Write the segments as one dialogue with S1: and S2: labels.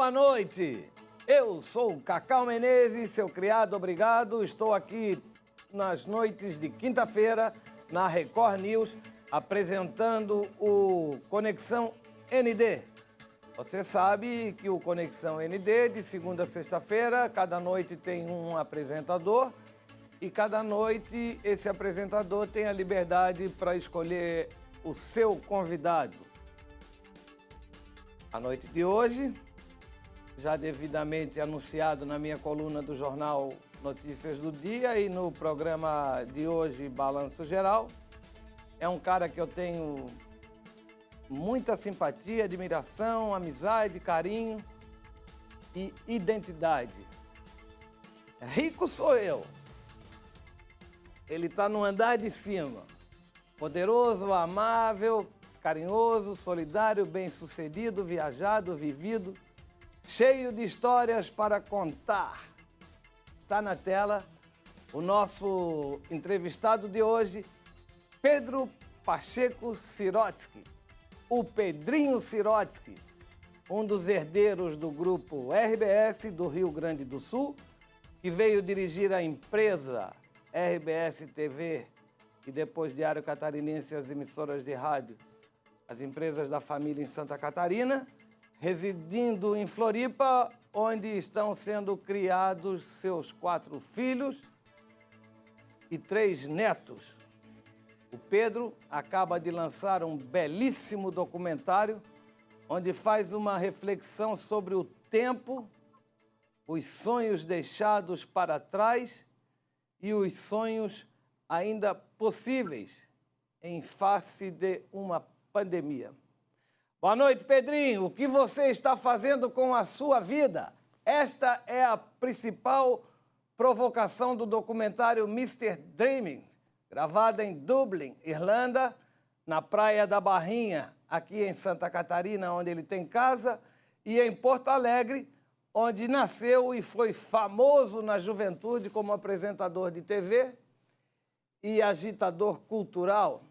S1: boa noite. Eu sou o Cacau Menezes, seu criado obrigado. Estou aqui nas noites de quinta-feira na Record News apresentando o Conexão ND. Você sabe que o Conexão ND, de segunda a sexta-feira, cada noite tem um apresentador e cada noite esse apresentador tem a liberdade para escolher o seu convidado. A noite de hoje, já devidamente anunciado na minha coluna do jornal Notícias do Dia e no programa de hoje, Balanço Geral, é um cara que eu tenho muita simpatia, admiração, amizade, carinho e identidade. Rico sou eu. Ele está no andar de cima. Poderoso, amável, carinhoso, solidário, bem-sucedido, viajado, vivido, cheio de histórias para contar. Está na tela o nosso entrevistado de hoje, Pedro Pacheco Sirotsky, o Pedrinho Sirotsky, um dos herdeiros do grupo RBS do Rio Grande do Sul, que veio dirigir a empresa RBS TV e depois Diário Catarinense e as emissoras de rádio, as empresas da família em Santa Catarina, residindo em Floripa, onde estão sendo criados seus 4 filhos e 3 netos. O Pedro acaba de lançar um belíssimo documentário onde faz uma reflexão sobre o tempo, os sonhos deixados para trás e os sonhos ainda possíveis em face de uma pandemia. Boa noite, Pedrinho. O que você está fazendo com a sua vida? Esta é a principal provocação do documentário Mr. Dreaming, gravada em Dublin, Irlanda, na Praia da Barrinha, aqui em Santa Catarina, onde ele tem casa, e em Porto Alegre, onde nasceu e foi famoso na juventude como apresentador de TV e agitador cultural,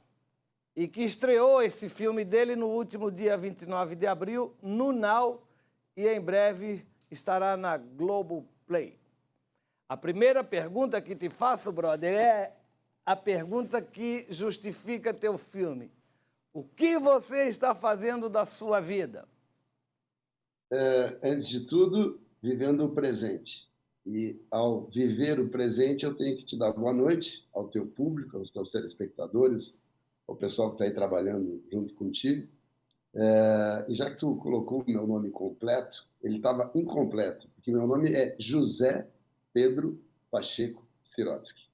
S1: e que estreou esse filme dele no último dia 29 de abril, no Now, e em breve estará na Globoplay. A primeira pergunta que te faço, brother, é a pergunta que justifica teu filme. O que você está fazendo da sua vida?
S2: Antes de tudo, vivendo o presente. E ao viver o presente, eu tenho que te dar boa noite ao teu público, aos teus telespectadores, ao pessoal que está aí trabalhando junto contigo. E já que tu colocou o meu nome completo, ele estava incompleto, porque meu nome é José Pedro Pacheco Sirotsky.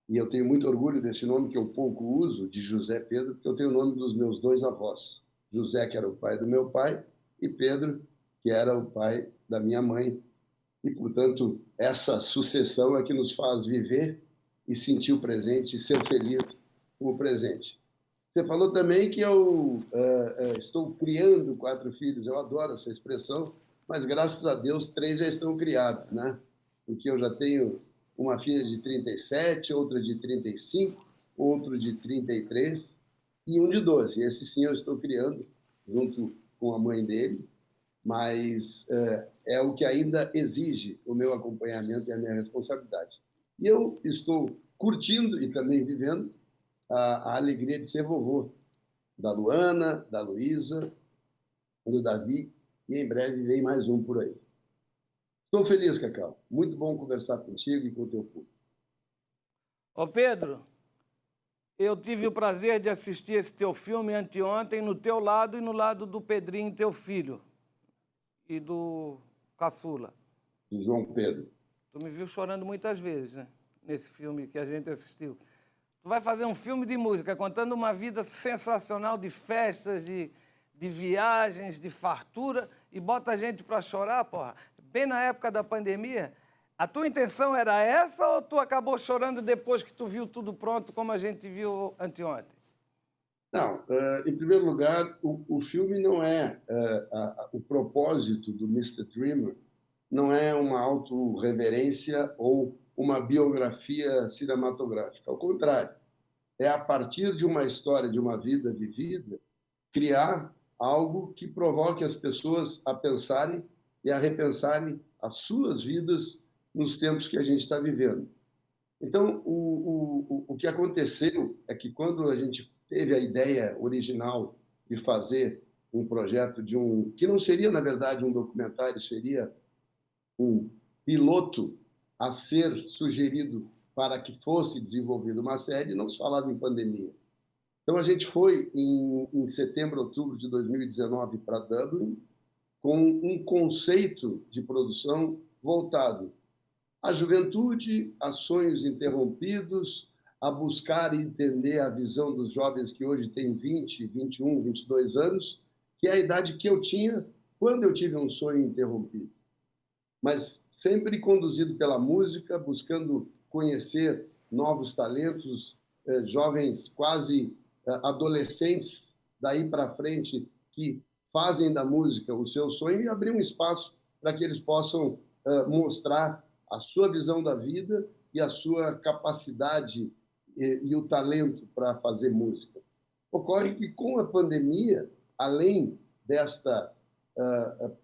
S2: E eu tenho muito orgulho desse nome que eu pouco uso, de José Pedro, porque eu tenho o nome dos meus 2 avós. José, que era o pai do meu pai, e Pedro, que era o pai da minha mãe. E, portanto, essa sucessão é que nos faz viver e sentir o presente e ser feliz com o presente. Você falou também que eu estou criando 4 filhos. Eu adoro essa expressão, mas, graças a Deus, 3 já estão criados, né? Porque eu já tenho uma filha de 37, outra de 35, outro de 33 e um de 12. Esse sim eu estou criando junto com a mãe dele, mas é o que ainda exige o meu acompanhamento e a minha responsabilidade. E eu estou curtindo e também vivendo a alegria de ser vovô da Luana, da Luísa, do Davi, e em breve vem mais um por aí. Estou feliz, Cacau. Muito bom conversar contigo e com o teu público.
S1: Ô Pedro, eu tive o prazer de assistir esse teu filme anteontem no teu lado e no lado do Pedrinho, teu filho, e do Caçula.
S2: Do João Pedro.
S1: Tu me viu chorando muitas vezes, né? Nesse filme que a gente assistiu. Tu vai fazer um filme de música contando uma vida sensacional de festas, de viagens, de fartura, e bota a gente para chorar, porra. Bem na época da pandemia, a tua intenção era essa ou tu acabou chorando depois que tu viu tudo pronto, como a gente viu anteontem?
S2: Não, em primeiro lugar, o filme não é... o propósito do Mr. Dreamer não é uma autorreverência ou uma biografia cinematográfica. Ao contrário, é a partir de uma história, de uma vida vivida, criar algo que provoque as pessoas a pensarem e a repensarem as suas vidas nos tempos que a gente está vivendo. Então, o que aconteceu é que quando a gente teve a ideia original de fazer um projeto que não seria, na verdade, um documentário, seria um piloto a ser sugerido para que fosse desenvolvida uma série, não se falava em pandemia. Então, a gente foi em setembro, outubro de 2019 para Dublin, com um conceito de produção voltado à juventude, a sonhos interrompidos, a buscar entender a visão dos jovens que hoje têm 20, 21, 22 anos, que é a idade que eu tinha quando eu tive um sonho interrompido. Mas sempre conduzido pela música, buscando conhecer novos talentos, jovens quase adolescentes daí para frente que fazem da música o seu sonho e abrir um espaço para que eles possam mostrar a sua visão da vida e a sua capacidade e o talento para fazer música. Ocorre que, com a pandemia, além desta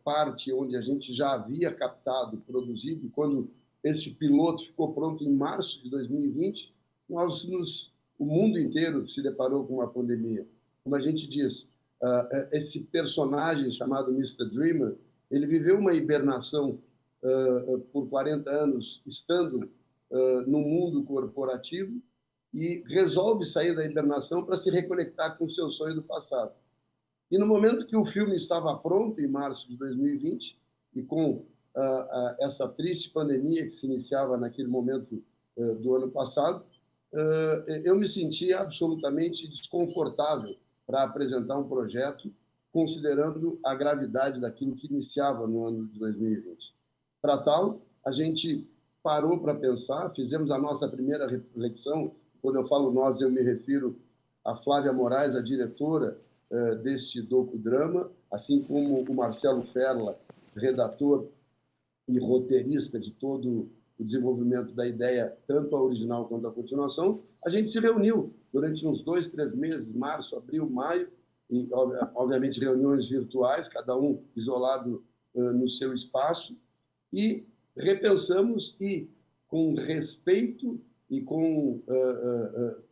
S2: parte onde a gente já havia captado, produzido, quando esse piloto ficou pronto em março de 2020, o mundo inteiro se deparou com uma pandemia. Como a gente diz, esse personagem chamado Mr. Dreamer, ele viveu uma hibernação por 40 anos, estando no mundo corporativo, e resolve sair da hibernação para se reconectar com o seu sonho do passado. E no momento que o filme estava pronto, em março de 2020, e com essa triste pandemia que se iniciava naquele momento do ano passado, eu me senti absolutamente desconfortável para apresentar um projeto, considerando a gravidade daquilo que iniciava no ano de 2020. Para tal, a gente parou para pensar, fizemos a nossa primeira reflexão. Quando eu falo nós, eu me refiro a Flávia Moraes, a diretora deste docudrama, assim como o Marcelo Ferla, redator e roteirista de todo o desenvolvimento da ideia, tanto a original quanto a continuação. A gente se reuniu durante uns 2, 3 meses, março, abril, maio, e, obviamente, reuniões virtuais, cada um isolado no seu espaço, e repensamos e, com respeito e com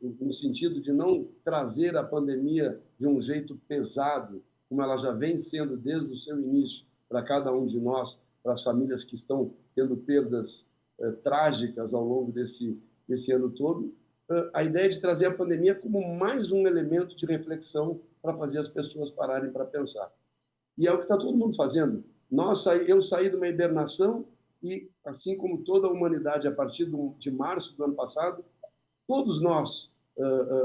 S2: um sentido de não trazer a pandemia de um jeito pesado, como ela já vem sendo desde o seu início, para cada um de nós, para as famílias que estão tendo perdas trágicas ao longo desse ano todo, a ideia de trazer a pandemia como mais um elemento de reflexão para fazer as pessoas pararem para pensar. E é o que está todo mundo fazendo. Eu saí de uma hibernação e, assim como toda a humanidade, a partir de março do ano passado, todos nós,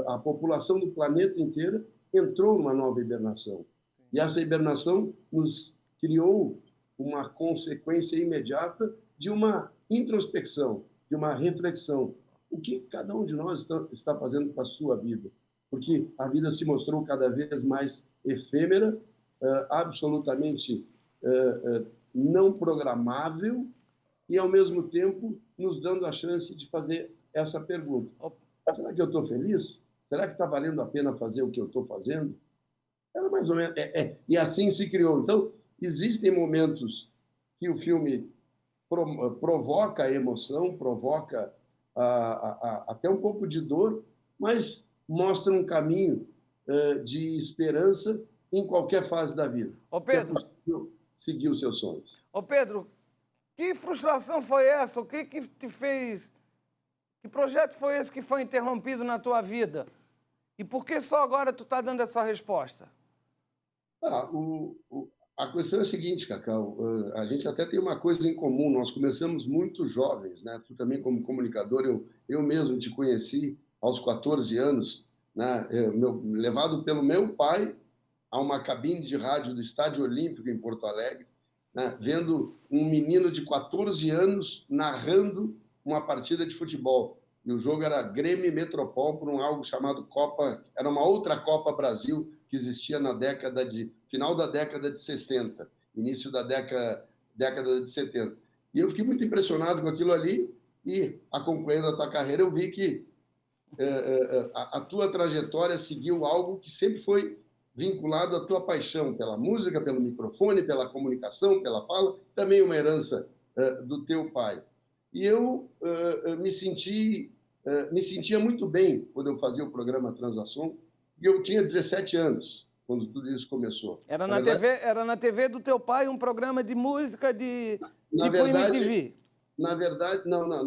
S2: a população do planeta inteira, entrou numa nova hibernação. E essa hibernação nos criou uma consequência imediata de uma introspecção, de uma reflexão. O que cada um de nós está fazendo com a sua vida? Porque a vida se mostrou cada vez mais efêmera, absolutamente não programável, e, ao mesmo tempo, nos dando a chance de fazer essa pergunta. Será que eu estou feliz? Será que está valendo a pena fazer o que eu estou fazendo? Era mais ou menos... E assim se criou. Então, existem momentos que o filme provoca emoção, provoca até um pouco de dor, mas mostra um caminho de esperança em qualquer fase da vida.
S1: Ô Pedro,
S2: é possível seguir os seus sonhos.
S1: Ô Pedro, que frustração foi essa? O que te fez? Que projeto foi esse que foi interrompido na tua vida? E por que só agora tu está dando essa resposta?
S2: A questão é a seguinte, Cacau, a gente até tem uma coisa em comum, nós começamos muito jovens, né? Tu também como comunicador, eu mesmo te conheci aos 14 anos, né? Levado pelo meu pai a uma cabine de rádio do Estádio Olímpico em Porto Alegre, né? Vendo um menino de 14 anos narrando uma partida de futebol. E o jogo era Grêmio e Metropol por algo chamado Copa, era uma outra Copa Brasil que existia na final da década de 60, início da década de 70. E eu fiquei muito impressionado com aquilo ali e, acompanhando a tua carreira, eu vi que a tua trajetória seguiu algo que sempre foi vinculado à tua paixão pela música, pelo microfone, pela comunicação, pela fala, também uma herança do teu pai. E eu me sentia muito bem quando eu fazia o programa Transação, e eu tinha 17 anos quando tudo isso começou.
S1: Era na TV do teu pai um programa de música
S2: Na
S1: tipo
S2: verdade,
S1: MTV?
S2: Na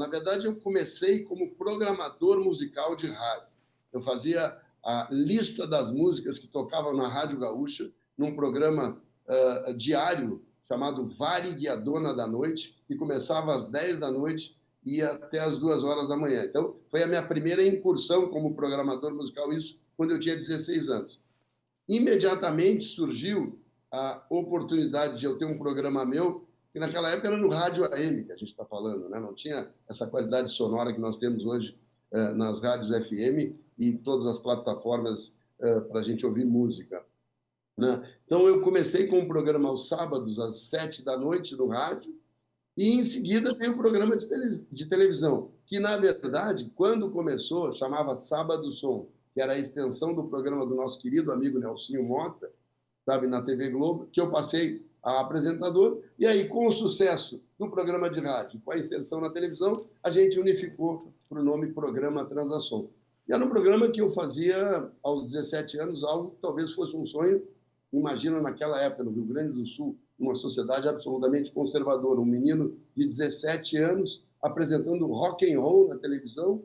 S2: verdade, eu comecei como programador musical de rádio. Eu fazia a lista das músicas que tocavam na Rádio Gaúcha, num programa diário chamado Varigueadona da Noite, que começava às 10 da noite e ia até às 2 horas da manhã. Então, foi a minha primeira incursão como programador musical, isso quando eu tinha 16 anos. Imediatamente surgiu a oportunidade de eu ter um programa meu, que naquela época era no rádio AM, que a gente está falando, né? Não tinha essa qualidade sonora que nós temos hoje nas rádios FM e todas as plataformas para a gente ouvir música, né? Então, eu comecei com um programa aos sábados, às 7 da noite, no rádio, e em seguida veio o programa de televisão, que, na verdade, quando começou, chamava Sábado Som, que era a extensão do programa do nosso querido amigo Nelsinho Mota, sabe, na TV Globo, que eu passei a apresentador, e aí, com o sucesso do programa de rádio, com a inserção na televisão, a gente unificou para o nome Programa Transação. E era um programa que eu fazia aos 17 anos, algo que talvez fosse um sonho. Imagina naquela época, no Rio Grande do Sul, uma sociedade absolutamente conservadora, um menino de 17 anos apresentando rock and roll na televisão,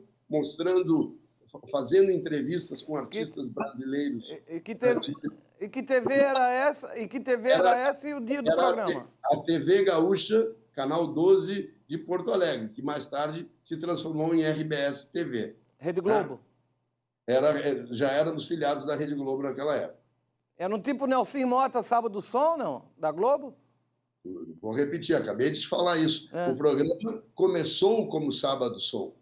S2: fazendo entrevistas com artistas brasileiros.
S1: E que TV era essa? E que TV era essa e o dia do programa?
S2: A TV Gaúcha, Canal 12 de Porto Alegre, que mais tarde se transformou em RBS TV.
S1: Rede Globo?
S2: Já era dos filiados da Rede Globo naquela época.
S1: Era um tipo Nelsinho Mota, Sábado Som, não? Da Globo?
S2: Vou repetir, acabei de te falar isso. O programa começou como Sábado Som,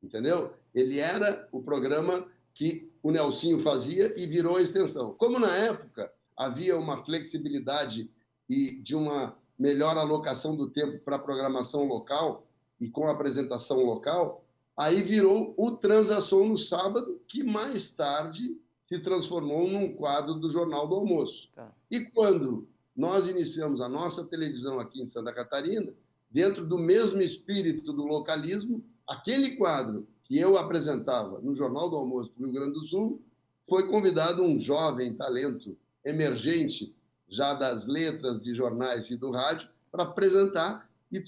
S2: entendeu? Ele era o programa que o Nelsinho fazia e virou a extensão. Como na época havia uma flexibilidade e de uma melhor alocação do tempo para a programação local e com a apresentação local, aí virou o Transação no sábado, que mais tarde se transformou num quadro do Jornal do Almoço. Tá. E quando nós iniciamos a nossa televisão aqui em Santa Catarina, dentro do mesmo espírito do localismo, aquele quadro que eu apresentava no Jornal do Almoço do Rio Grande do Sul, foi convidado um jovem talento emergente, já das letras de jornais e do rádio, para apresentar. E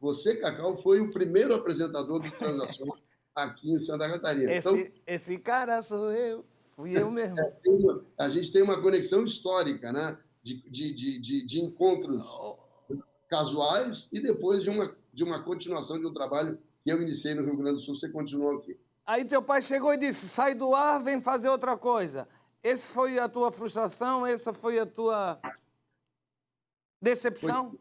S2: você, Cacau, foi o primeiro apresentador de Transações aqui em Santa Catarina.
S1: Esse cara sou eu. Fui eu mesmo.
S2: A gente tem uma conexão histórica, né? De encontros casuais e depois de uma continuação de um trabalho que eu iniciei no Rio Grande do Sul, você continuou aqui.
S1: Aí teu pai chegou e disse, sai do ar, vem fazer outra coisa. Essa foi a tua frustração? Essa foi a tua decepção?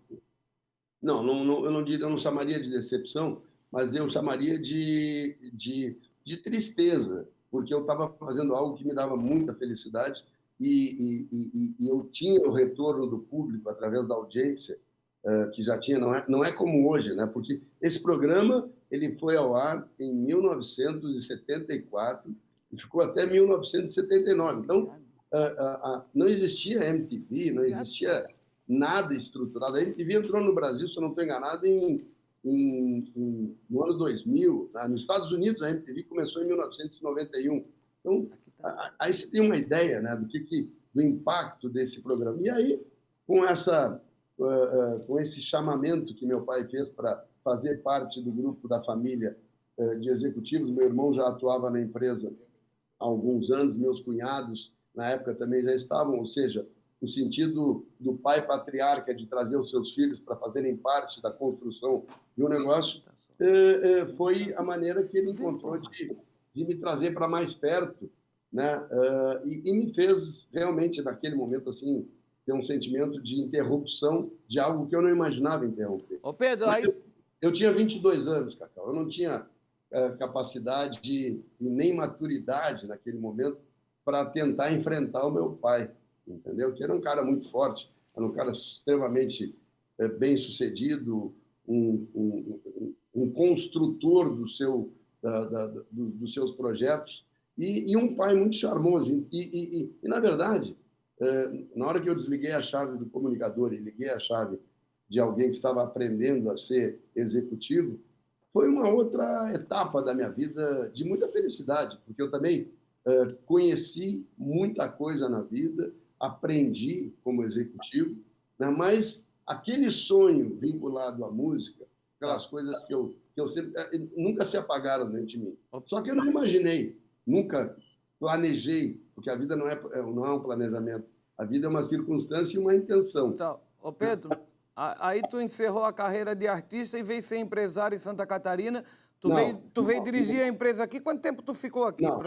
S2: Não, eu não chamaria de decepção, mas eu chamaria de tristeza, porque eu estava fazendo algo que me dava muita felicidade e eu tinha o retorno do público através da audiência que já tinha, não é como hoje, né? Porque esse programa ele foi ao ar em 1974 e ficou até 1979. Então, não existia MTV, não existia nada estruturado. A MTV entrou no Brasil, se eu não estou enganado, no ano 2000. Tá? Nos Estados Unidos, a MTV começou em 1991. Então, aí você tem uma ideia, né, do impacto desse programa. E aí, com esse chamamento que meu pai fez para fazer parte do grupo da família de executivos, meu irmão já atuava na empresa há alguns anos, meus cunhados, na época, também já estavam, ou seja, no sentido do pai patriarca de trazer os seus filhos para fazerem parte da construção de um negócio, foi a maneira que ele encontrou de me trazer para mais perto, né? E me fez realmente, naquele momento, assim, ter um sentimento de interrupção de algo que eu não imaginava interromper.
S1: Ô Pedro, aí...
S2: eu tinha 22 anos, Cacau, eu não tinha capacidade e nem maturidade naquele momento para tentar enfrentar o meu pai, entendeu? Que era um cara muito forte, era um cara extremamente bem-sucedido, um construtor dos seus projetos e um pai muito charmoso. E, na verdade, Na hora que eu desliguei a chave do comunicador e liguei a chave de alguém que estava aprendendo a ser executivo, foi uma outra etapa da minha vida de muita felicidade, porque eu também conheci muita coisa na vida, aprendi como executivo, né? Mas aquele sonho vinculado à música, aquelas coisas que eu sempre, nunca se apagaram dentro de mim. Só que eu não imaginei, nunca planejei, porque a vida não é um planejamento, a vida é uma circunstância e uma intenção.
S1: Então, ô Pedro, aí tu encerrou a carreira de artista e veio ser empresário em Santa Catarina. Tu veio dirigir a empresa aqui. Quanto tempo tu ficou aqui?
S2: Não.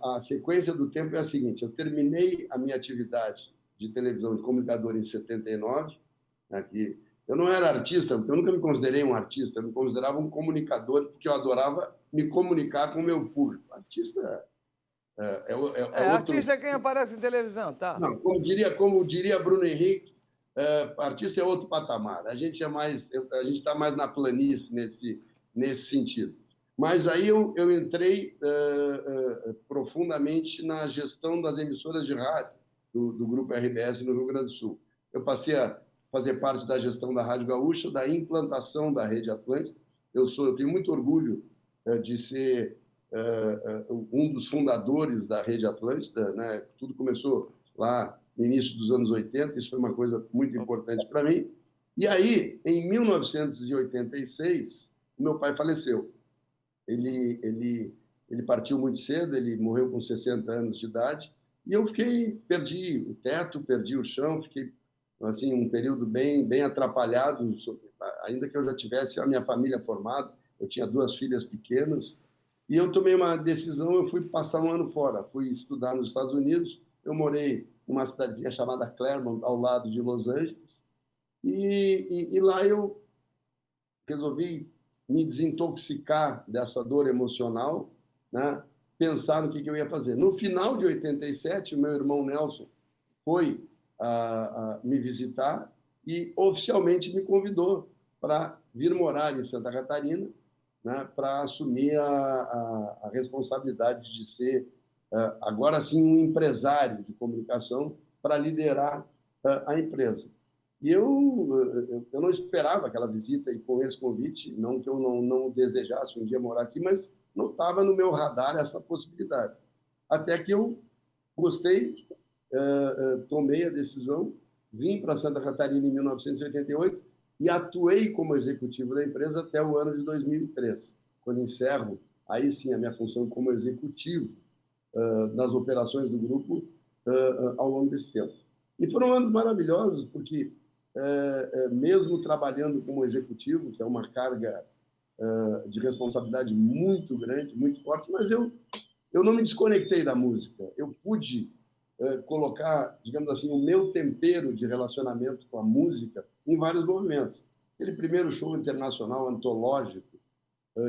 S2: A sequência do tempo é a seguinte. Eu terminei a minha atividade de televisão de comunicador em 79. Aqui. Eu não era artista, porque eu nunca me considerei um artista. Eu me considerava um comunicador, porque eu adorava me comunicar com o meu público. Artista outro...
S1: Artista é quem aparece em televisão, tá?
S2: Não, como diria Bruno Henrique, artista é outro patamar. A gente está mais na planície nesse sentido. Mas aí eu entrei profundamente na gestão das emissoras de rádio do Grupo RBS no Rio Grande do Sul. Eu passei a fazer parte da gestão da Rádio Gaúcha, da implantação da Rede Atlântida. Eu tenho muito orgulho de ser um dos fundadores da Rede Atlântida, né? Tudo começou lá no início dos anos 80, isso foi uma coisa muito importante para mim. E aí, em 1986, meu pai faleceu. Ele partiu muito cedo, ele morreu com 60 anos de idade, e eu perdi o teto, perdi o chão, fiquei assim um período bem atrapalhado, ainda que eu já tivesse a minha família formada, eu tinha 2 filhas pequenas, e eu tomei uma decisão, eu fui passar um ano fora, fui estudar nos Estados Unidos, eu morei numa cidadezinha chamada Claremont, ao lado de Los Angeles, e lá eu resolvi me desintoxicar dessa dor emocional, né? Pensar no que eu ia fazer. No final de 87, o meu irmão Nelson foi me visitar e oficialmente me convidou para vir morar em Santa Catarina, né? Para assumir a responsabilidade de ser, agora sim, um empresário de comunicação para liderar a empresa. E eu não esperava aquela visita e com esse convite, não que eu não desejasse um dia morar aqui, mas não estava no meu radar essa possibilidade. Até que eu gostei, tomei a decisão, vim para Santa Catarina em 1988 e atuei como executivo da empresa até o ano de 2003, quando encerro, aí sim, a minha função como executivo nas operações do grupo ao longo desse tempo. E foram anos maravilhosos, porque mesmo trabalhando como executivo, que é uma carga de responsabilidade muito grande, muito forte, mas eu não me desconectei da música. Eu pude colocar, digamos assim, o meu tempero de relacionamento com a música em vários movimentos. Aquele primeiro show internacional antológico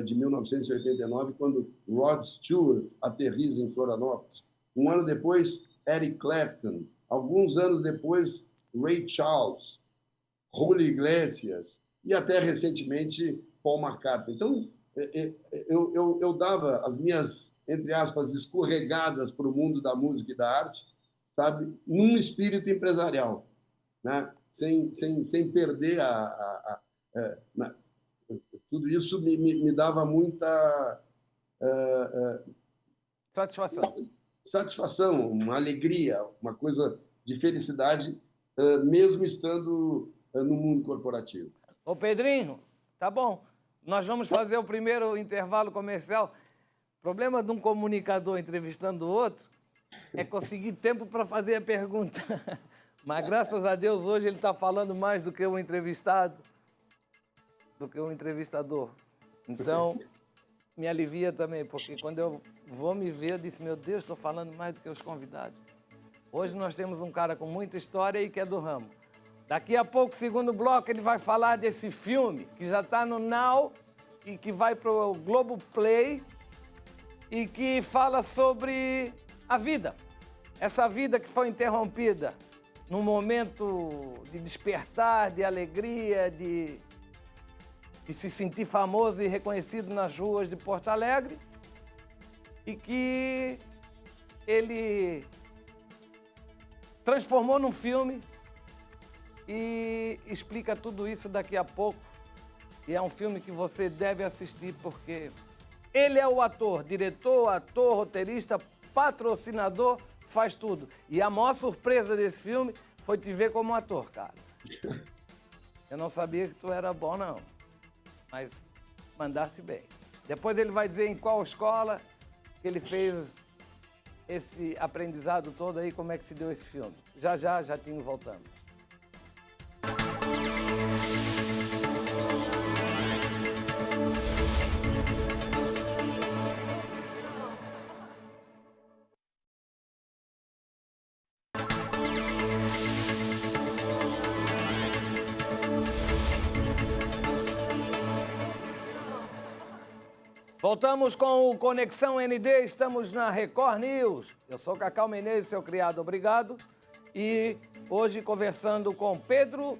S2: de 1989, quando Rod Stewart aterriza em Florianópolis. Um ano depois, Eric Clapton. Alguns anos depois, Ray Charles, Julio Iglesias e até recentemente Paul McCartney. Então, eu dava as minhas, entre aspas, escorregadas para o mundo da música e da arte, sabe, num espírito empresarial, né? Sem perder tudo isso me dava muita satisfação, uma alegria, uma coisa de felicidade, mesmo estando no mundo corporativo.
S1: Ô Pedrinho, tá bom. Nós vamos fazer o primeiro intervalo comercial. O problema de um comunicador entrevistando o outro é conseguir tempo para fazer a pergunta. Mas, graças a Deus, hoje ele está falando mais do que o entrevistado, do que o entrevistador. Então, me alivia também, porque quando eu vou me ver, eu disse, meu Deus, estou falando mais do que os convidados. Hoje nós temos um cara com muita história e que é do ramo. Daqui a pouco, segundo bloco, ele vai falar desse filme que já está no Now e que vai para o Globoplay e que fala sobre a vida. Essa vida que foi interrompida num momento de despertar, de alegria, de se sentir famoso e reconhecido nas ruas de Porto Alegre e que ele transformou num filme e explica tudo isso daqui a pouco. E é um filme que você deve assistir porque ele é o ator, diretor, ator, roteirista, patrocinador, faz tudo. E a maior surpresa desse filme foi te ver como ator, cara. Eu não sabia que tu era bom, não. Mas mandasse bem. Depois ele vai dizer em qual escola que ele fez esse aprendizado todo aí, como é que se deu esse filme. Já tinha voltando. Voltamos com o Conexão ND, estamos na Record News. Eu sou Cacau Menezes, seu criado, obrigado. E hoje conversando com Pedro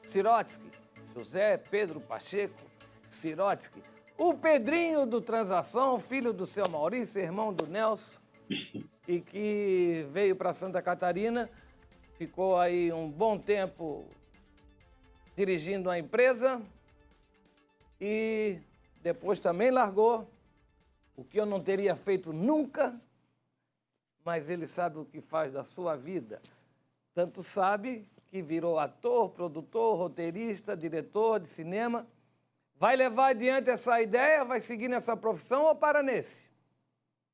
S1: Sirotsky, José Pedro Pacheco Sirotsky, o Pedrinho do Transação, filho do seu Maurício, irmão do Nelson, e que veio para Santa Catarina, ficou aí um bom tempo dirigindo a empresa e depois também largou, o que eu não teria feito nunca, mas ele sabe o que faz da sua vida. Tanto sabe que virou ator, produtor, roteirista, diretor de cinema. Vai levar adiante essa ideia? Vai seguir nessa profissão ou para nesse?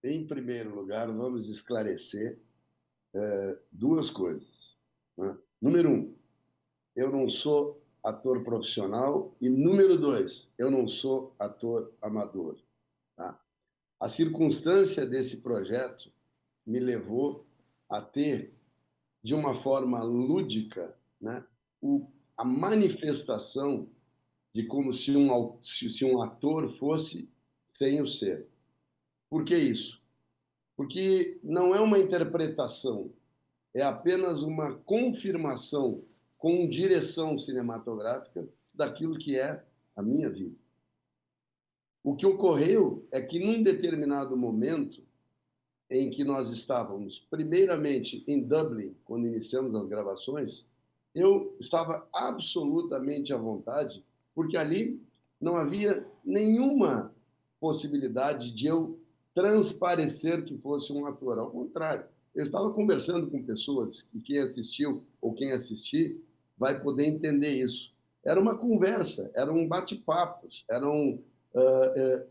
S2: Em primeiro lugar, vamos esclarecer duas coisas, né? Número um, eu não sou ator profissional e, número dois, eu não sou ator amador. Tá? A circunstância desse projeto me levou a ter, de uma forma lúdica, né, a manifestação de como se um ator fosse sem o ser. Por que isso? Porque não é uma interpretação, é apenas uma confirmação com direção cinematográfica daquilo que é a minha vida. O que ocorreu é que, num determinado momento em que nós estávamos, primeiramente em Dublin, quando iniciamos as gravações, eu estava absolutamente à vontade, porque ali não havia nenhuma possibilidade de eu transparecer que fosse um ator. Ao contrário, eu estava conversando com pessoas, e quem assistiu ou quem assistir vai poder entender isso. Era uma conversa, eram bate-papos, eram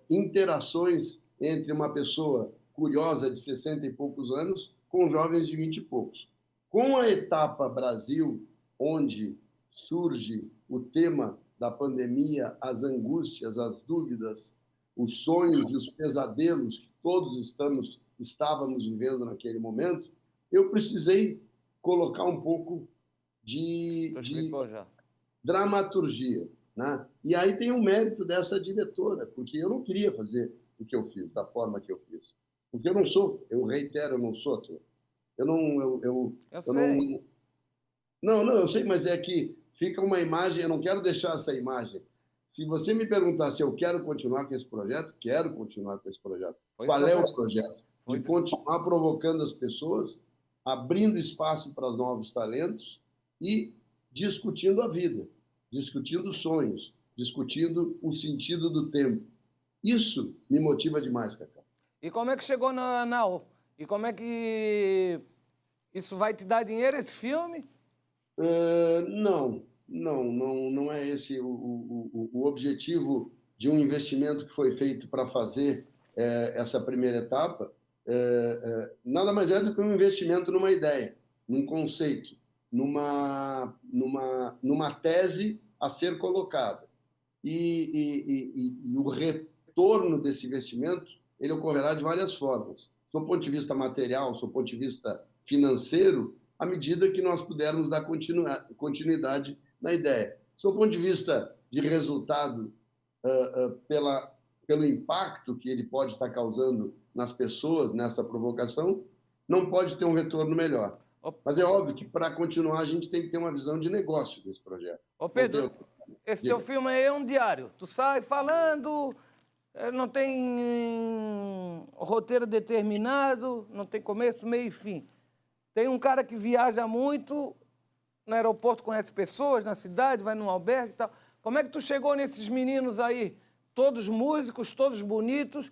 S2: interações entre uma pessoa curiosa de 60 e poucos anos com jovens de 20 e poucos. Com a etapa Brasil, onde surge o tema da pandemia, as angústias, as dúvidas, os sonhos e os pesadelos que todos estávamos vivendo naquele momento, eu precisei colocar um pouco de dramaturgia, né? E aí tem o mérito dessa diretora, porque eu não queria fazer o que eu fiz, da forma que eu fiz. Porque eu não sou, eu reitero, eu não sou ator. Eu
S1: sei.
S2: Não, eu sei, mas é que fica uma imagem, eu não quero deixar essa imagem. Se você me perguntar se eu quero continuar com esse projeto, quero continuar com esse projeto. Qual é o projeto? De continuar provocando as pessoas, abrindo espaço para os novos talentos e discutindo a vida, discutindo sonhos, discutindo o sentido do tempo. Isso me motiva demais, Cacau.
S1: E como é que chegou na ANAL? E como é que isso vai te dar dinheiro, esse filme?
S2: Não é esse o objetivo de um investimento que foi feito para fazer essa primeira etapa. Nada mais é do que um investimento numa ideia, num conceito, numa tese a ser colocada. E o retorno desse investimento ele ocorrerá de várias formas. Do ponto de vista material, do ponto de vista financeiro, à medida que nós pudermos dar continuidade na ideia. Do ponto de vista de resultado, pelo impacto que ele pode estar causando nas pessoas, nessa provocação, não pode ter um retorno melhor. Mas é óbvio que, para continuar, a gente tem que ter uma visão de negócio desse projeto.
S1: Ô Pedro, esse teu filme aí é um diário. Tu sai falando, não tem roteiro determinado, não tem começo, meio e fim. Tem um cara que viaja muito no aeroporto, conhece pessoas na cidade, vai num albergue e tal. Como é que tu chegou nesses meninos aí? Todos músicos, todos bonitos.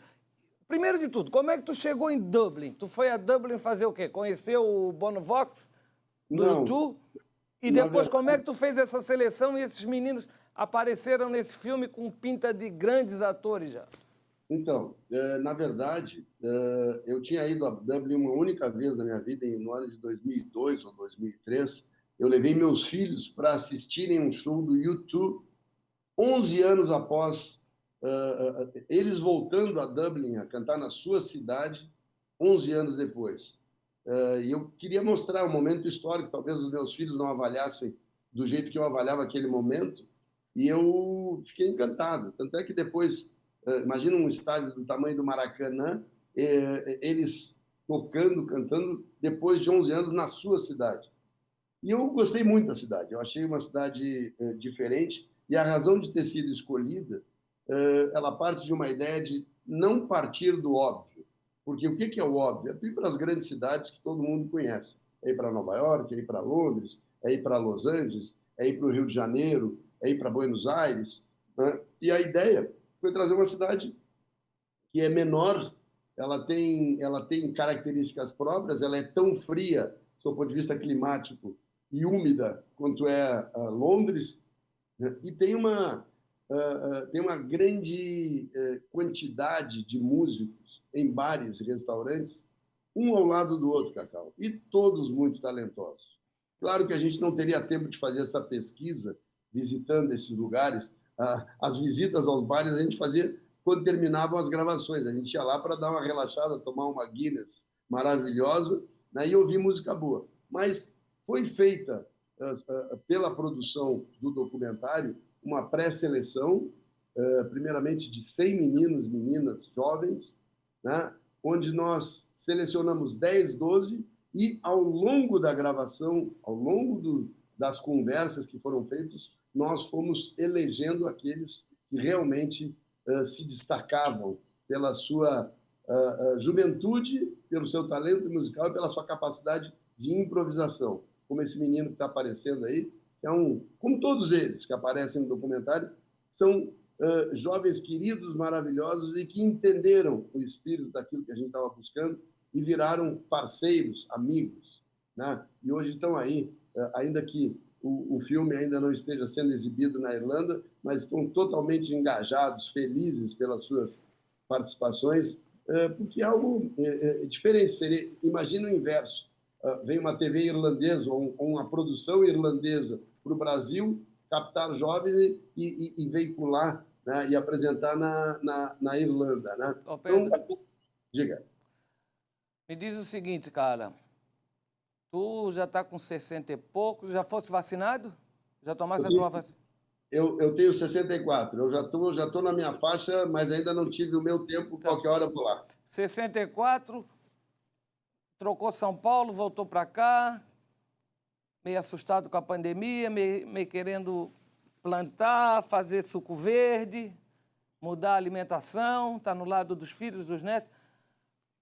S1: Primeiro de tudo, como é que tu chegou em Dublin? Tu foi a Dublin fazer o quê? Conheceu o Bono Vox do
S2: Não,
S1: YouTube? E
S2: na
S1: depois, como é
S2: verdade,
S1: que tu fez essa seleção e esses meninos apareceram nesse filme com pinta de grandes atores já?
S2: então, na verdade, eu tinha ido a Dublin uma única vez na minha vida, no ano de 2002 ou 2003. Eu levei meus filhos para assistirem um show do U2, 11 anos após eles voltando a Dublin a cantar na sua cidade, 11 anos depois. E eu queria mostrar um momento histórico, talvez os meus filhos não avaliassem do jeito que eu avaliava aquele momento, e eu fiquei encantado. Tanto é que depois, imagina um estádio do tamanho do Maracanã, eles tocando, cantando, depois de 11 anos na sua cidade. E eu gostei muito da cidade. Eu achei uma cidade diferente, e a razão de ter sido escolhida, ela parte de uma ideia de não partir do óbvio. Porque o que é o óbvio? É tu ir para as grandes cidades que todo mundo conhece. É ir para Nova York, é ir para Londres, é ir para Los Angeles, é ir para o Rio de Janeiro, é ir para Buenos Aires, né? E a ideia foi trazer uma cidade que é menor, ela tem características próprias, ela é tão fria, do ponto de vista climático, e úmida quanto é Londres, né? E tem uma grande quantidade de músicos em bares e restaurantes, um ao lado do outro, Cacau, e todos muito talentosos. Claro que a gente não teria tempo de fazer essa pesquisa visitando esses lugares. As visitas aos bares a gente fazia quando terminavam as gravações. A gente ia lá para dar uma relaxada, tomar uma Guinness maravilhosa, né, e ouvir música boa. Mas foi feita pela produção do documentário uma pré-seleção, primeiramente de 100 meninos e meninas jovens, né, onde nós selecionamos 10, 12, e ao longo da gravação, ao longo das conversas que foram feitas, nós fomos elegendo aqueles que realmente se destacavam pela sua juventude, pelo seu talento musical e pela sua capacidade de improvisação. Como esse menino que está aparecendo aí, que como todos eles que aparecem no documentário, são jovens queridos, maravilhosos e que entenderam o espírito daquilo que a gente estava buscando e viraram parceiros, amigos, né? E hoje estão aí, ainda que o filme ainda não esteja sendo exibido na Irlanda, mas estão totalmente engajados, felizes pelas suas participações, porque é algo diferente. Imagina o inverso. Vem uma TV irlandesa ou uma produção irlandesa para o Brasil, captar jovens e veicular, né, e apresentar na Irlanda, né?
S1: Ô, Pedro,
S2: então, diga.
S1: me diz o seguinte, cara. Tu já está com 60 e poucos, já fosse vacinado? Já tomaste a tua vacina?
S2: Eu tenho 64, eu já tô na minha faixa, mas ainda não tive o meu tempo,
S1: Tá.
S2: qualquer hora eu vou lá.
S1: 64, trocou São Paulo, voltou para cá, meio assustado com a pandemia, meio querendo plantar, fazer suco verde, mudar a alimentação, tá no lado dos filhos, dos netos.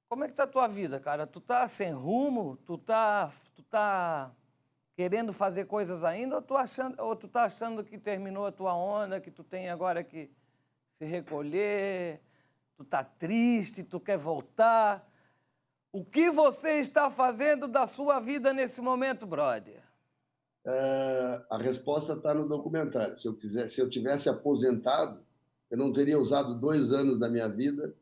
S1: Como é que tá a tua vida, cara? Tu tá sem rumo? Tu tá querendo fazer coisas ainda ou tu tá achando que terminou a tua onda, que tu tem agora que se recolher, tu tá triste, tu quer voltar? O que você está fazendo da sua vida nesse momento, brother?
S2: A resposta está no documentário. Se eu tivesse aposentado, eu não teria usado 2 anos da minha vida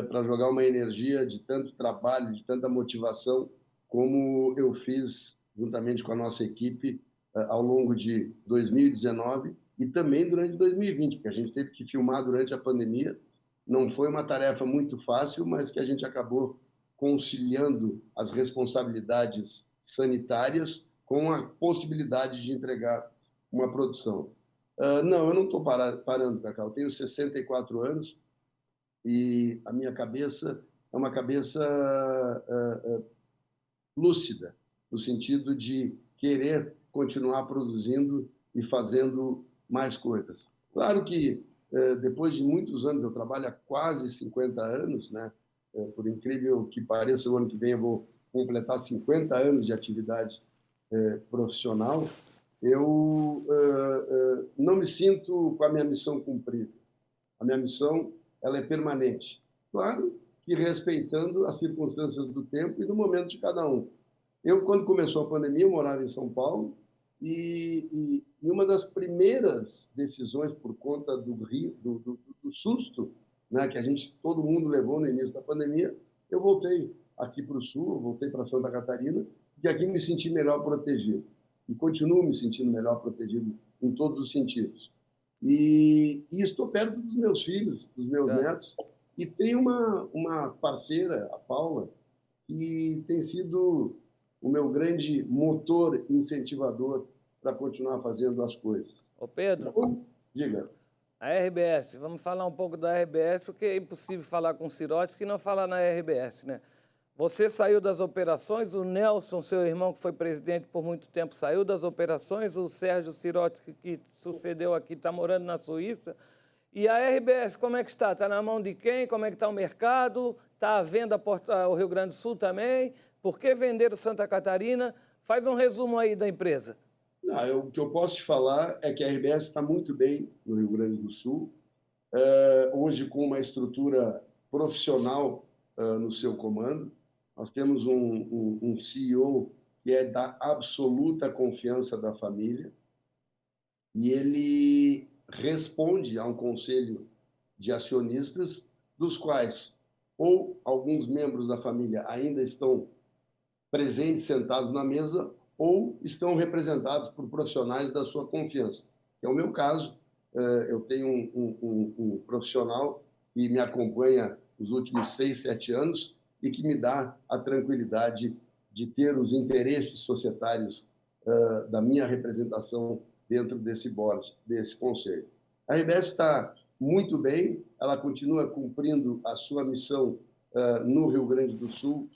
S2: para jogar uma energia de tanto trabalho, de tanta motivação, como eu fiz juntamente com a nossa equipe ao longo de 2019 e também durante 2020, porque a gente teve que filmar durante a pandemia. Não foi uma tarefa muito fácil, mas que a gente acabou conciliando as responsabilidades sanitárias com a possibilidade de entregar uma produção. Não, eu não estou parando, Cacau. Eu tenho 64 anos e a minha cabeça é uma cabeça lúcida, no sentido de querer continuar produzindo e fazendo mais coisas. Claro que depois de muitos anos, eu trabalho há quase 50 anos, né? Por incrível que pareça, o ano que vem eu vou completar 50 anos de atividade profissional, eu não me sinto com a minha missão cumprida. A minha missão ela é permanente. Claro que respeitando as circunstâncias do tempo e do momento de cada um. Eu, quando começou a pandemia, eu morava em São Paulo e uma das primeiras decisões por conta do susto, né, que todo mundo levou no início da pandemia, eu voltei aqui para o Sul, voltei para Santa Catarina, e aqui me senti melhor protegido. E continuo me sentindo melhor protegido em todos os sentidos. E estou perto dos meus filhos, dos meus netos, e tenho uma parceira, a Paula, que tem sido o meu grande motor incentivador para continuar fazendo as coisas.
S1: Ô Pedro,
S2: então, diga.
S1: A RBS, vamos falar um pouco da RBS, porque é impossível falar com o Sirotsky e não falar na RBS, né? Você saiu das operações, o Nelson, seu irmão, que foi presidente por muito tempo, saiu das operações, o Sérgio Sirotsky, que sucedeu aqui, está morando na Suíça. E a RBS, como é que está? Está na mão de quem? Como é que está o mercado? Está à venda ao Rio Grande do Sul também? Por que vender o Santa Catarina? Faz um resumo aí da empresa.
S2: O que eu posso te falar é que a RBS está muito bem no Rio Grande do Sul, hoje com uma estrutura profissional no seu comando. Nós temos um CEO que é da absoluta confiança da família e ele responde a um conselho de acionistas, dos quais ou alguns membros da família ainda estão presentes, sentados na mesa, ou estão representados por profissionais da sua confiança. É o meu caso. Eu tenho um profissional que me acompanha nos últimos 6, 7 anos e que me dá a tranquilidade de ter os interesses societários da minha representação dentro desse board, desse conselho. A RBS está muito bem, ela continua cumprindo a sua missão no Rio Grande do Sul,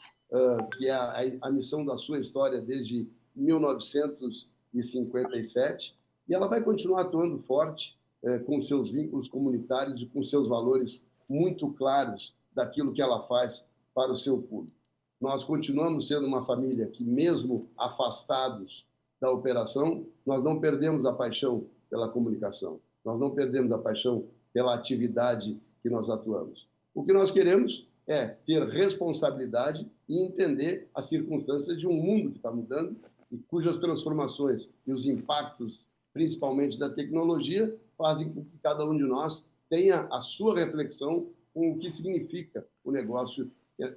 S2: que é a missão da sua história desde 1957, e ela vai continuar atuando forte com seus vínculos comunitários e com seus valores muito claros daquilo que ela faz para o seu público. Nós continuamos sendo uma família que, mesmo afastados da operação, nós não perdemos a paixão pela comunicação, nós não perdemos a paixão pela atividade que nós atuamos. O que nós queremos é ter responsabilidade e entender as circunstâncias de um mundo que está mudando e cujas transformações e os impactos, principalmente da tecnologia, fazem com que cada um de nós tenha a sua reflexão com o que significa o negócio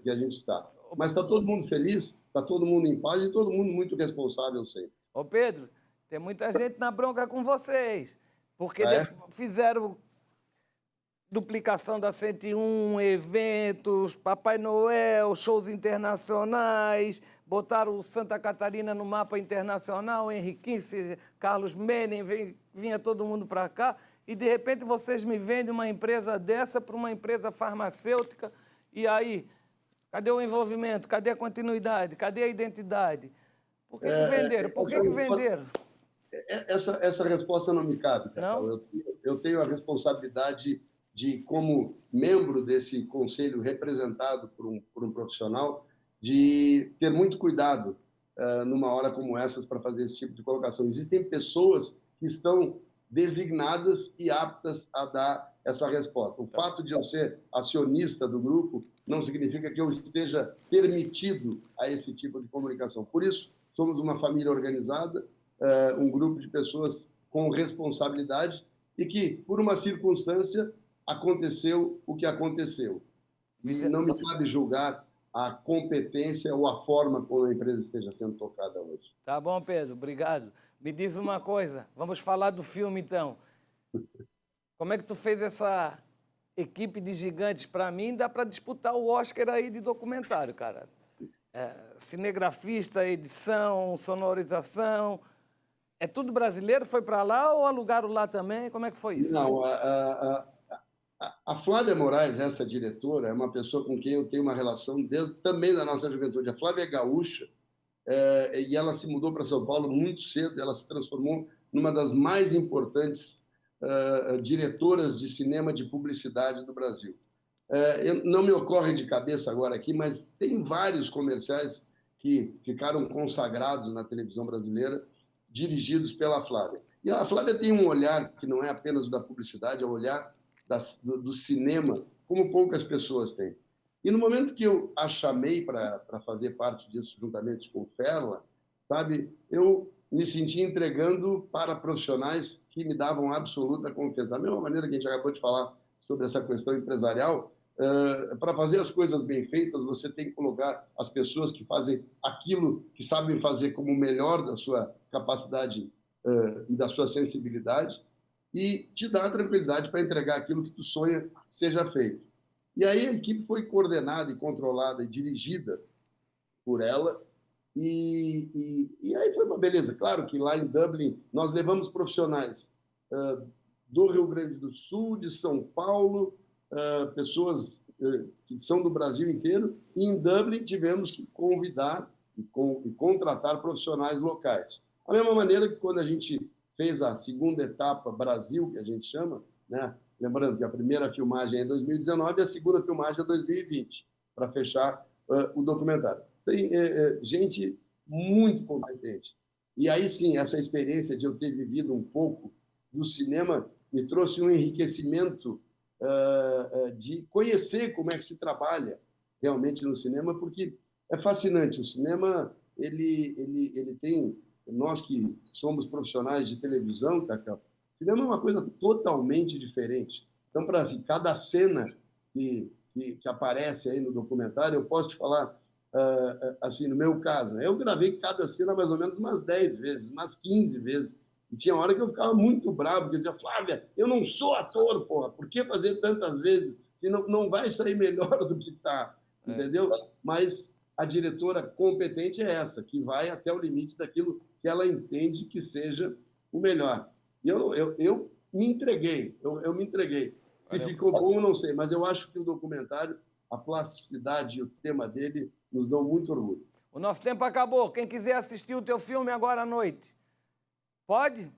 S2: que a gente está. Mas está todo mundo feliz, está todo mundo em paz e todo mundo muito responsável sempre.
S1: Ô Pedro, tem muita gente na bronca com vocês, porque fizeram duplicação da 101, eventos, Papai Noel, shows internacionais, botaram o Santa Catarina no mapa internacional, Henrique, Carlos Menem, vinha todo mundo para cá, e de repente vocês me vendem uma empresa dessa para uma empresa farmacêutica, e aí, cadê o envolvimento? Cadê a continuidade? Cadê a identidade? Por que venderam? Por que venderam?
S2: Essa resposta não me cabe, Cacau. Eu tenho a responsabilidade de, como membro desse conselho representado por um profissional, de ter muito cuidado numa hora como essas para fazer esse tipo de colocação. Existem pessoas que estão designadas e aptas a dar essa resposta. O fato de eu ser acionista do grupo não significa que eu esteja permitido a esse tipo de comunicação. Por isso, somos uma família organizada, um grupo de pessoas com responsabilidade e que, por uma circunstância, aconteceu o que aconteceu. E não me cabe julgar a competência ou a forma como a empresa esteja sendo tocada hoje.
S1: Tá bom, Pedro, obrigado. Me diz uma coisa, vamos falar do filme, então. Como é que tu fez essa equipe de gigantes? Para mim, dá para disputar o Oscar aí de documentário, cara. Cinegrafista, edição, sonorização... É tudo brasileiro? Foi para lá ou alugaram lá também? Como é que foi isso?
S2: Não, a Flávia Moraes, essa diretora, é uma pessoa com quem eu tenho uma relação desde também da nossa juventude. A Flávia é gaúcha e ela se mudou para São Paulo muito cedo. Ela se transformou numa das mais importantes diretoras de cinema de publicidade do Brasil. Não me ocorre de cabeça agora aqui, mas tem vários comerciais que ficaram consagrados na televisão brasileira, dirigidos pela Flávia. E a Flávia tem um olhar que não é apenas o da publicidade, é o olhar do cinema, como poucas pessoas têm. E no momento que eu a chamei para fazer parte disso, juntamente com o Ferla, sabe, eu me senti entregando para profissionais que me davam absoluta confiança. Da mesma maneira que a gente acabou de falar sobre essa questão empresarial, para fazer as coisas bem feitas, você tem que colocar as pessoas que fazem aquilo que sabem fazer como o melhor da sua capacidade e da sua sensibilidade e te dar a tranquilidade para entregar aquilo que tu sonha seja feito. E aí a equipe foi coordenada e controlada e dirigida por ela e aí foi uma beleza. Claro que lá em Dublin nós levamos profissionais do Rio Grande do Sul, de São Paulo, pessoas que são do Brasil inteiro, e em Dublin tivemos que convidar e contratar profissionais locais. Da mesma maneira que quando a gente fez a segunda etapa Brasil, que a gente chama, né? Lembrando que a primeira filmagem é em 2019 e a segunda filmagem é em 2020, para fechar o documentário. Tem gente muito competente. E aí sim, essa experiência de eu ter vivido um pouco do cinema me trouxe um enriquecimento de conhecer como é que se trabalha realmente no cinema, porque é fascinante. O cinema, ele tem... Nós que somos profissionais de televisão, Cacau, cinema é uma coisa totalmente diferente. Então, para assim, cada cena que aparece aí no documentário, eu posso te falar, assim, no meu caso, né? Eu gravei cada cena mais ou menos umas 10 vezes, umas 15 vezes. E tinha hora que eu ficava muito bravo, porque eu dizia, Flávia, eu não sou ator, porra, por que fazer tantas vezes? Se não vai sair melhor do que está, entendeu? Mas a diretora competente é essa, que vai até o limite daquilo que ela entende que seja o melhor. E eu me entreguei, eu me entreguei. Se ficou bom, eu não sei, mas eu acho que o documentário, a plasticidade e o tema dele nos dão muito orgulho.
S1: O nosso tempo acabou. Quem quiser assistir o teu filme agora à noite, pode?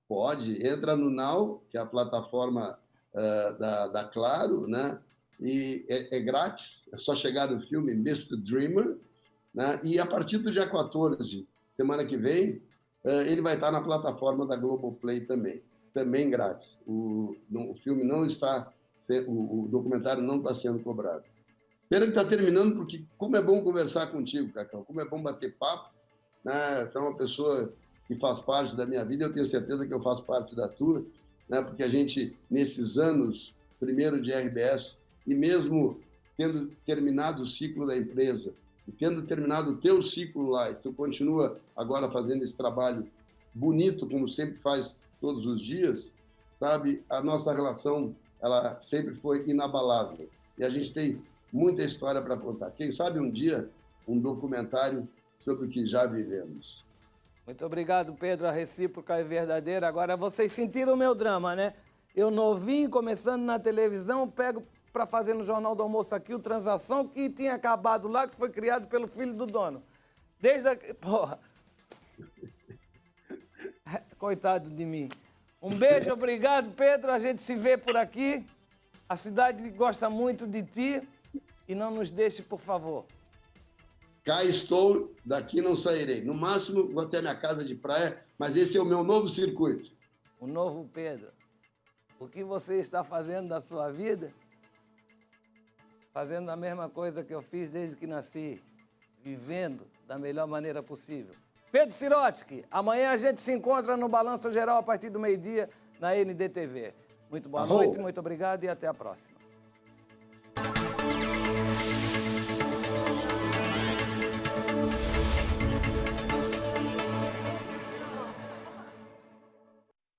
S2: Pode. Entra no Now, que é a plataforma da Claro, né? E é grátis, é só chegar no filme Mr. Dreamer, né? E a partir do dia 14, semana que vem, ele vai estar na plataforma da Globoplay também grátis. O filme não está, o documentário não está sendo cobrado. Pena que está terminando, porque como é bom conversar contigo, Cacau, como é bom bater papo, né? Tu é uma pessoa que faz parte da minha vida, eu tenho certeza que eu faço parte da tua, né? Porque a gente, nesses anos, primeiro de RBS, e mesmo tendo terminado o ciclo da empresa, e tendo terminado o teu ciclo lá, e tu continua agora fazendo esse trabalho bonito, como sempre faz todos os dias, sabe? A nossa relação, ela sempre foi inabalável. E a gente tem muita história para contar. Quem sabe um dia, um documentário sobre o que já vivemos.
S1: Muito obrigado, Pedro. A recíproca é verdadeira. Agora, vocês sentiram o meu drama, né? Eu novinho, começando na televisão, pego para fazer no Jornal do Almoço aqui o Transação, que tinha acabado lá, que foi criado pelo filho do dono. Desde a... Porra. Coitado de mim. Um beijo, obrigado, Pedro. A gente se vê por aqui. A cidade gosta muito de ti. E não nos deixe, por favor.
S2: Cá estou, daqui não sairei. No máximo, vou até minha casa de praia, mas esse é o meu novo circuito.
S1: O novo Pedro. O que você está fazendo da sua vida? Fazendo a mesma coisa que eu fiz desde que nasci. Vivendo da melhor maneira possível. Pedro Sirotsky, amanhã a gente se encontra no Balanço Geral a partir do meio-dia na NDTV. Muito boa noite, muito obrigado e até a próxima.